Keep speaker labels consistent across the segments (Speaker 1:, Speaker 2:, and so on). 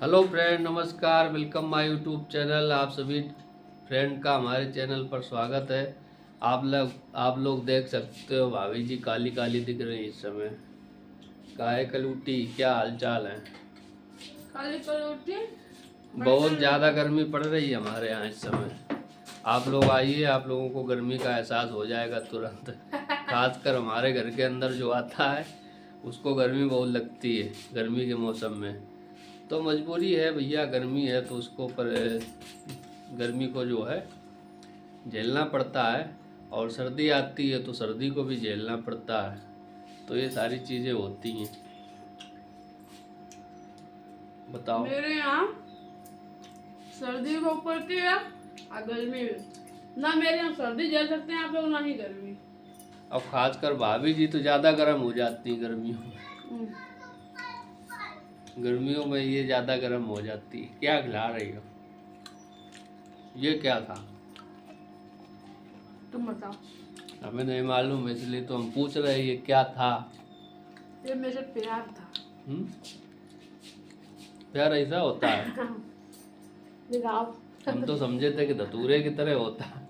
Speaker 1: Hello friend, नमस्कार। Welcome my YouTube channel. आप सभी फ्रेंड का हमारे चैनल पर स्वागत है। आप लोग देख सकते हो भाभी जी काली काली दिख रही है इस समय। काहे कलूटी, क्या हालचाल है?
Speaker 2: काली कलौटी
Speaker 1: बहुत ज़्यादा गर्मी पड़ रही है हमारे यहाँ इस समय। आप लोग आइए, आप लोगों को गर्मी का एहसास हो जाएगा तुरंत। खासकर हमारे घर के अंदर जो आता है उसको गर्मी बहुत लगती है गर्मी के मौसम में। तो मजबूरी है भैया, गर्मी है तो उसको पर गर्मी को जो है झेलना पड़ता है। और सर्दी आती है तो सर्दी को भी झेलना पड़ता है। तो ये सारी चीज़ें होती हैं। बताओ।
Speaker 2: मेरे यहाँ सर्दी को पड़ती है और गर्मी में। ना मेरे यहाँ सर्दी झेल सकते हैं आप लोग, ना ही गर्मी।
Speaker 1: अब खासकर भाभी जी तो ज़्यादा गर्म हो जाती हैं गर्मियों में। गर्मियों में ये ज़्यादा गर्म हो जाती है। क्या खिला रही हो? ये क्या था?
Speaker 2: तुम बताओ।
Speaker 1: हमें नहीं मालूम, इसलिए तो हम पूछ रहे हैं ये क्या था।
Speaker 2: ये मेरे प्यार था।
Speaker 1: प्यार ऐसा होता है?
Speaker 2: दिखाओ।
Speaker 1: हम तो समझे थे कि धतूरे की तरह होता है।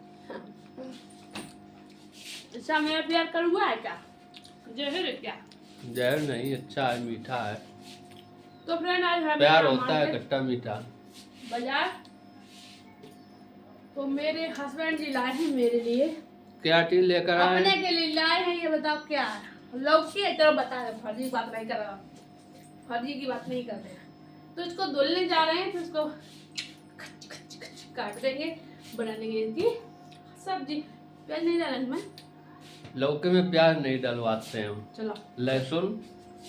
Speaker 2: अच्छा, मेरा प्यार कड़वा है क्या? जहर है क्या?
Speaker 1: जहर नहीं, अच्छा है, मीठा है।
Speaker 2: तो फ्रेंड आज है
Speaker 1: प्यार होता है खट्टा मीठा।
Speaker 2: बाजार। तो मेरे हस्बैंड जी लाए हैं मेरे लिए।
Speaker 1: क्या चीज लेकर आए?
Speaker 2: अपने के लिए लाए हैं, ये बताओ क्या है? लौकी है। चलो बता रहे, फर्जी की बात नहीं कर रहा, फर्जी की बात नहीं कर रहे। तो इसको धुलने जा रहे हैं, तो इसको खच खच खच काट देंगे, बना लेंगे इसकी सब्जी। प्याज नहीं डालेंगे मैं।
Speaker 1: लौकी में प्याज नहीं डलवाते हैं हम।
Speaker 2: चलो
Speaker 1: लहसुन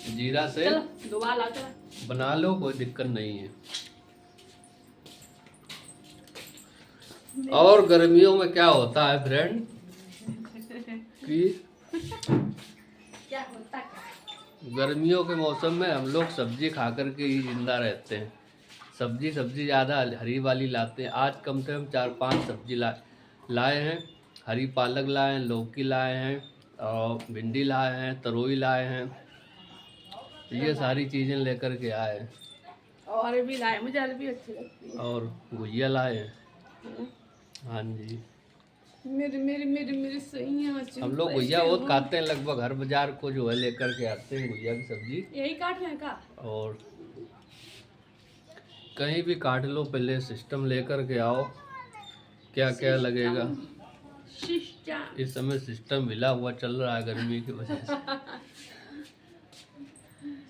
Speaker 1: जीरा से
Speaker 2: चलो दोबारा चलो
Speaker 1: बना लो, कोई दिक्कत नहीं है। और गर्मियों में क्या होता है फ्रेंड कि
Speaker 2: क्या होता क्या?
Speaker 1: गर्मियों के मौसम में हम लोग सब्जी खा कर के ही जिंदा रहते हैं। सब्जी ज़्यादा हरी वाली लाते हैं। आज कम से कम 4-5 सब्जी लाए हैं। हरी पालक लाए हैं, लौकी लाए हैं, और भिंडी लाए हैं, तरोई लाए हैं। ये सारी चीज़ें लेकर के आए हैं।
Speaker 2: और भी लाए, मुझे अरबी अच्छी लगती है।
Speaker 1: और गुजिया लाए हैं। हाँ जी,
Speaker 2: मेरी मेरी मेरी मेरी सही है।
Speaker 1: हम लोग गुजिया बहुत खाते हैं। लगभग हर बाजार को जो है लेकर के आते हैं गुजिया की सब्जी।
Speaker 2: यही काट रहे हैं का?
Speaker 1: और कहीं भी काट लो, पहले सिस्टम लेकर के आओ क्या क्या लगेगा।
Speaker 2: सिस्टम।
Speaker 1: इस समय सिस्टम हिला हुआ चल रहा है गर्मी की वजह से।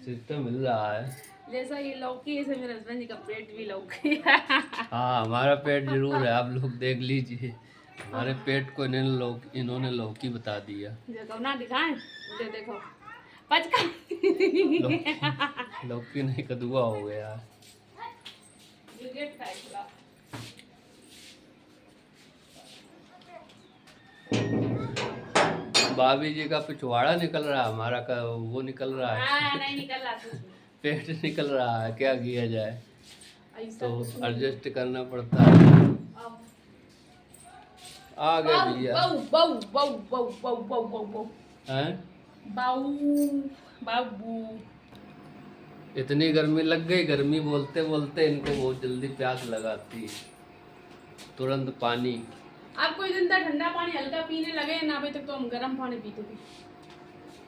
Speaker 1: सिस्टम हिल रहा है।
Speaker 2: जैसा ये लौकी है, मेरे हस्बैंड जी का पेट भी लौकी है।
Speaker 1: हाँ, हमारा पेट जरूर है, आप लोग देख लीजिए। हमारे पेट को इन्होंने लौकी बता दिया।
Speaker 2: देखो ना, दिखाएं, ये देखो पचका।
Speaker 1: लौकी नहीं, कदुआ हो गया है। भाभी जी का पिछवाड़ा निकल रहा है, हमारा का वो निकल रहा है।
Speaker 2: नहीं निकल रहा कुछ।
Speaker 1: पेट निकल रहा है, क्या किया जाए।
Speaker 2: ऐसा
Speaker 1: तो
Speaker 2: कुछ नहीं।
Speaker 1: एडजस्ट करना पड़ता है।
Speaker 2: अब
Speaker 1: आ गए भैया।
Speaker 2: बाऊ बाऊ बाऊ बाऊ बाऊ बाऊ बाऊ बाऊ
Speaker 1: हैं?
Speaker 2: बाऊ बाबू।
Speaker 1: इतनी गर्मी लग गई, गर्मी बोलते बोलते इनको बहुत जल्दी प्यास लगाती है। तुरंत पानी।
Speaker 2: आप कोई दिन तक ठंडा पानी हल्का पीने लगे ना, अभी तक तो हम गर्म पानी पीते थे।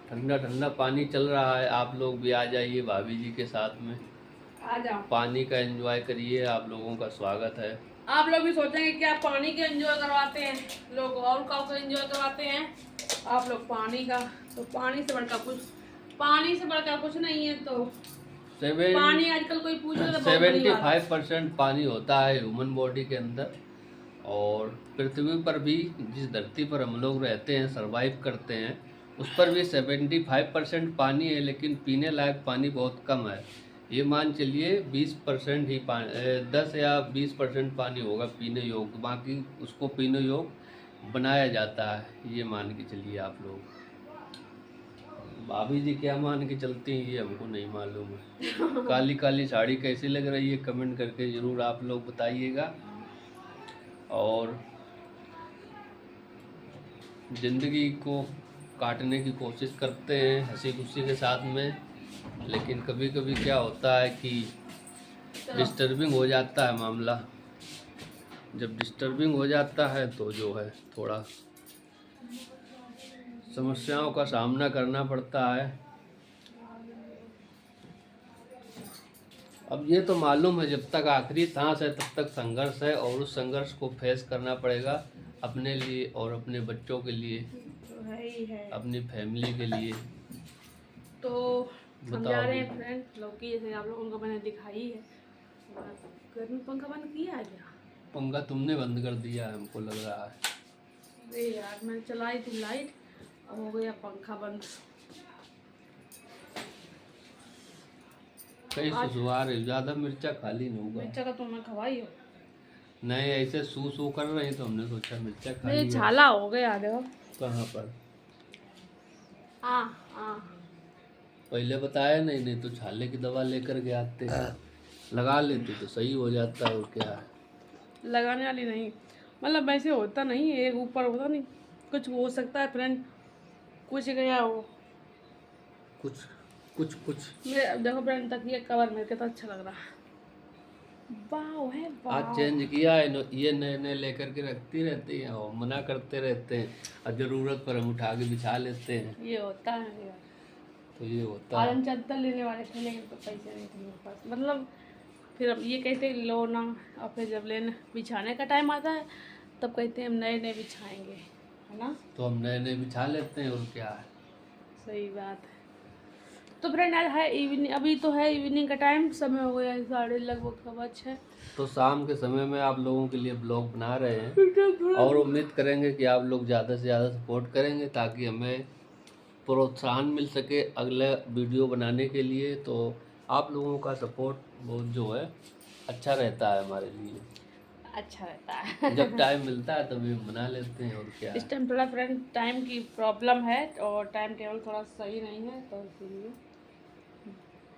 Speaker 1: ठंडा ठंडा पानी चल रहा है। आप लोग भी आ जाइए भाभी जी के साथ में,
Speaker 2: आ जाओ।
Speaker 1: पानी का एंजॉय करिए। आप लोगों का स्वागत है।
Speaker 2: आप लोग भी सोचेंगे कि आप पानी के एंजॉय करवाते हैं, लोग और का एंजॉय करवाते हैं। आप लोग पानी का, तो पानी से बढ़कर कुछ नहीं है। तो पानी आजकल कोई पूछे तो बहुत बड़ी बात है।
Speaker 1: 75% पानी होता है ह्यूमन बॉडी के अंदर। और पृथ्वी पर भी, जिस धरती पर हम लोग रहते हैं, सरवाइव करते हैं, उस पर भी 75% पानी है। लेकिन पीने लायक पानी बहुत कम है। ये मान चलिए 20% ही पानी, 10 या 20% पानी होगा पीने योग्य। बाकी उसको पीने योग्य बनाया जाता है। ये मान के चलिए आप लोग। भाभी जी क्या मान के चलती हैं ये हमको नहीं मालूम है। काली काली साड़ी कैसी लग रही है, कमेंट करके ज़रूर आप लोग बताइएगा। और ज़िंदगी को काटने की कोशिश करते हैं हंसी खुशी के साथ में। लेकिन कभी कभी क्या होता है कि डिस्टर्बिंग हो जाता है मामला। जब डिस्टर्बिंग हो जाता है तो जो है थोड़ा समस्याओं का सामना करना पड़ता है। अब ये तो मालूम है जब तक आखिरी सांस है तब तक संघर्ष है, और उस संघर्ष को फेस करना पड़ेगा अपने लिए और अपने बच्चों के लिए,
Speaker 2: तो है ही है।
Speaker 1: अपनी फैमिली के लिए।
Speaker 2: तो समझा रहे हैं फ्रेंड लौकी, जैसे आप लोगों को मैंने दिखाई है। घर में पंखा बंद किया है क्या?
Speaker 1: पंखा तुमने बंद कर दिया है हमको लग रहा है।
Speaker 2: अरे यार मैंने चलाई थी लाइट, अब हो गया पंखा बंद।
Speaker 1: कई सुसुआर है, ज्यादा मिर्चा खाली नहीं होगा।
Speaker 2: मिर्चा का तो मैं खवाई हो।
Speaker 1: नहीं ऐसे सू कर रही तो हमने सोचा मिर्चा खा
Speaker 2: मेरे
Speaker 1: लिया।
Speaker 2: छाला हो गया देखो।
Speaker 1: कहाँ पर?
Speaker 2: हाँ
Speaker 1: पहले बताया नहीं, नहीं तो छाले की दवा लेकर के आते, लगा लेते तो सही हो जाता है। और क्या है,
Speaker 2: लगाने वाली नहीं, मतलब वैसे होता नहीं, एक ऊपर होता नहीं, कुछ हो सकता है फ्रेंड, कुछ गया हो
Speaker 1: कुछ कुछ कुछ।
Speaker 2: मेरे देखो फ्रेंड तकिए कवर मेरे को तो अच्छा लग रहा है। वाह है वाह।
Speaker 1: आज चेंज किया है, ये नए नए लेकर के रखती रहती हैं और मना करते रहते हैं, और ज़रूरत पर हम उठा के बिछा लेते हैं।
Speaker 2: ये होता है यार।
Speaker 1: तो ये होता
Speaker 2: आज
Speaker 1: है।
Speaker 2: हम चादर लेने वाले थे लेकिन तो पैसे नहीं थे मेरे पास, मतलब फिर अब ये कहते हैं लो ना, और फिर जब लेने बिछाने का टाइम आता है तब कहते हैं हम नए नए बिछाएंगे, है ना।
Speaker 1: तो हम नए नए बिछा लेते हैं, और क्या है।
Speaker 2: सही बात है। तो फ्रेंड आज है इवनिंग, अभी तो है इवनिंग का टाइम, समय हो गया है 6:30।
Speaker 1: तो शाम के समय में आप लोगों के लिए ब्लॉग बना रहे हैं, और उम्मीद करेंगे कि आप लोग ज़्यादा से ज़्यादा सपोर्ट करेंगे ताकि हमें प्रोत्साहन मिल सके अगले वीडियो बनाने के लिए। तो आप लोगों का सपोर्ट बहुत जो है अच्छा रहता है हमारे लिए।
Speaker 2: अच्छा रहता है।
Speaker 1: जब टाइम मिलता है तभी हम बना लेते हैं, और क्या है।
Speaker 2: इस टाइम थोड़ा फ्रेंड टाइम की प्रॉब्लम है और टाइम टेबल थोड़ा सही नहीं है, तो इसीलिए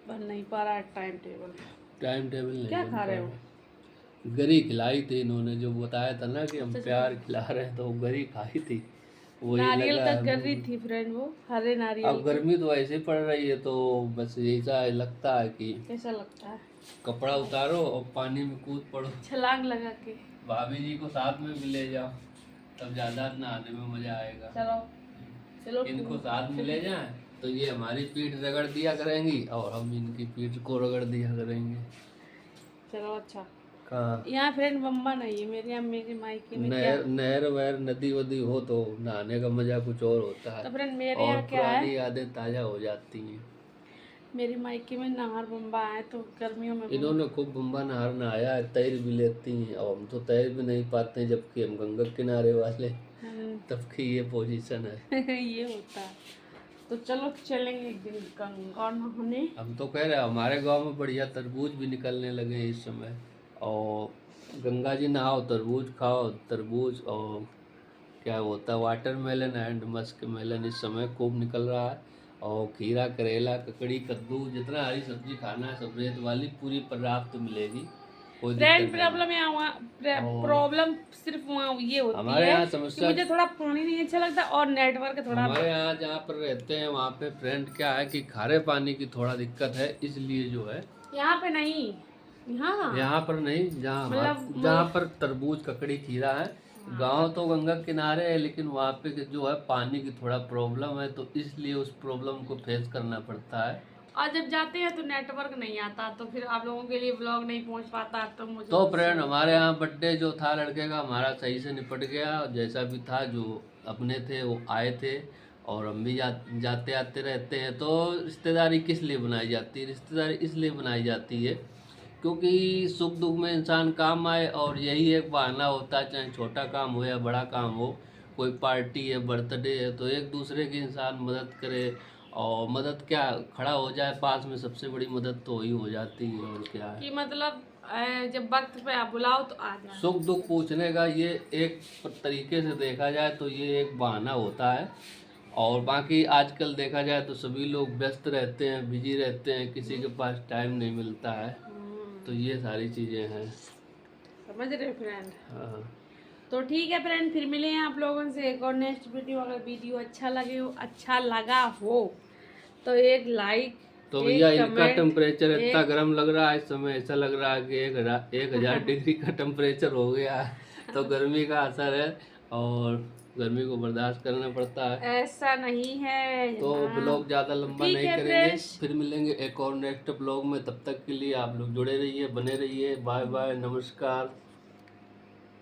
Speaker 2: बन नहीं पा रहा है टाइम टेबल।
Speaker 1: टाइम टेबल नहीं
Speaker 2: क्या
Speaker 1: बन
Speaker 2: खा रहे
Speaker 1: पा
Speaker 2: हो?
Speaker 1: रहा। गरी खिलाई थी इन्होंने, जो बताया था ना कि हम प्यार खिला रहे हैं, तो वो गरी खाई थी, वही
Speaker 2: नारियल
Speaker 1: लगा
Speaker 2: का
Speaker 1: है
Speaker 2: कर
Speaker 1: मुंह
Speaker 2: रही
Speaker 1: में।
Speaker 2: थी फ्रेंड, वो हरे नारियल
Speaker 1: अब गर्मी तो ऐसे ही पड़ रही है, तो बस ऐसा लगता है कि
Speaker 2: कैसा लगता है,
Speaker 1: कपड़ा उतारो और पानी में कूद पड़ो।
Speaker 2: छलांग लगा के।
Speaker 1: भाभी जी को साथ में भी ले जाओ, तब ज्यादा नहाने में मजा आएगा।
Speaker 2: चलो चलो
Speaker 1: इनको साथ में ले जाएं तो ये हमारी पीठ रगड़ दिया करेंगी और हम इनकी पीठ को रगड़ दिया करेंगे।
Speaker 2: चलो अच्छा।
Speaker 1: कहाँ?
Speaker 2: यहाँ फ्रेंड बम्बा नहीं है मेरे यहाँ, मेरे मायके में क्या।
Speaker 1: नहर नहर वहर नदी वदी हो तो नहाने का मजा कुछ और होता है,
Speaker 2: तो फ्रेंड मेरे
Speaker 1: और
Speaker 2: यहाँ क्या है,
Speaker 1: पुरानी यादें ताजा हो जाती हैं।
Speaker 2: मेरे मायके में नहर बम्बा है, तो गर्मियों में
Speaker 1: इन्होंने खूब बम्बा नहर नहाया है, तैर भी लेती हैं, और हम तो तैर भी नहीं पाते हैं, जबकि हम गंगा किनारे वाले। तब की ये पोजीशन है।
Speaker 2: ये होता है। तो चलो चलेंगे एक दिन गंगा नहाने।
Speaker 1: हम तो कह रहे हैं हमारे गांव में बढ़िया तरबूज भी निकलने लगे हैं इस समय, और गंगा जी नहाओ, तरबूज खाओ, तरबूज और क्या होता है वाटरमेलन एंड मस्क मेलन इस समय खूब निकल रहा है, और खीरा, करेला, ककड़ी, कद्दू, जितना हरी सब्जी खाना है सब रेत वाली पूरी पर्याप्त मिलेगी, कोई
Speaker 2: फ्रेंड
Speaker 1: दिक्कत नहीं।
Speaker 2: प्रॉब्लम यहाँ
Speaker 1: और
Speaker 2: प्रॉब्लम सिर्फ वहाँ ये होती
Speaker 1: हमारे
Speaker 2: है
Speaker 1: यहाँ
Speaker 2: कि
Speaker 1: समस्या,
Speaker 2: मुझे थोड़ा पानी नहीं अच्छा लगता और नेटवर्क थोड़ा।
Speaker 1: हमारे यहाँ जहाँ पर रहते हैं वहाँ पे फ्रेंड क्या है कि खारे पानी की थोड़ा दिक्कत है, इसलिए जो है
Speaker 2: यहाँ पे नहीं,
Speaker 1: यहाँ पर नहीं, जहाँ पर तरबूज, ककड़ी, खीरा है। गांव तो गंगा किनारे है, लेकिन वहाँ पे जो है पानी की थोड़ा प्रॉब्लम है, तो इसलिए उस प्रॉब्लम को फेस करना पड़ता है।
Speaker 2: और जब जाते हैं तो नेटवर्क नहीं आता, तो फिर आप लोगों के लिए ब्लॉग नहीं पहुंच पाता, तो मुझे
Speaker 1: तो फ्रेंड हमारे यहाँ बर्थडे जो था लड़के का, हमारा सही से निपट गया, जैसा भी था जो अपने थे वो आए थे, और हम भी जाते आते रहते हैं। तो रिश्तेदारी किस लिए बनाई जाती है? रिश्तेदारी इसलिए बनाई जाती है क्योंकि सुख दुख में इंसान काम आए, और यही एक बहाना होता है, चाहे छोटा काम हो या बड़ा काम हो, कोई पार्टी है, बर्थडे है, तो एक दूसरे की इंसान मदद करे, और मदद क्या खड़ा हो जाए पास में, सबसे बड़ी मदद तो वही हो जाती है। और क्या है
Speaker 2: कि मतलब जब वक्त पे आप बुलाओ तो आ जाए।
Speaker 1: सुख दुख पूछने का ये एक तरीके से देखा जाए तो ये एक बहाना होता है, और बाकी आजकल देखा जाए तो सभी लोग व्यस्त रहते हैं, बिजी रहते हैं, किसी के पास टाइम नहीं मिलता है, तो ये सारी चीज़ें हैं।
Speaker 2: समझ रहे फ्रेंड।
Speaker 1: हाँ,
Speaker 2: तो ठीक है फ्रेंड, फिर मिले हैं आप लोगों से एक और नेक्स्ट वीडियो। अगर वीडियो अच्छा लगा हो तो एक लाइक
Speaker 1: तो
Speaker 2: एक
Speaker 1: भैया इनका
Speaker 2: कमेंट,
Speaker 1: टेम्परेचर इतना गर्म लग रहा है इस समय, ऐसा लग रहा है कि 1000 डिग्री का टेम्परेचर हो गया है। तो गर्मी का असर है और गर्मी को बर्दाश्त करना पड़ता है।
Speaker 2: ऐसा नहीं है
Speaker 1: तो
Speaker 2: जनाब।
Speaker 1: ब्लॉग ज़्यादा लंबा
Speaker 2: ठीक
Speaker 1: नहीं
Speaker 2: है
Speaker 1: करेंगे,
Speaker 2: फ्रेंड्स।
Speaker 1: फिर मिलेंगे एक और नेक्स्ट ब्लॉग में। तब तक के लिए आप लोग जुड़े रहिए, बने रहिए। बाय बाय, नमस्कार।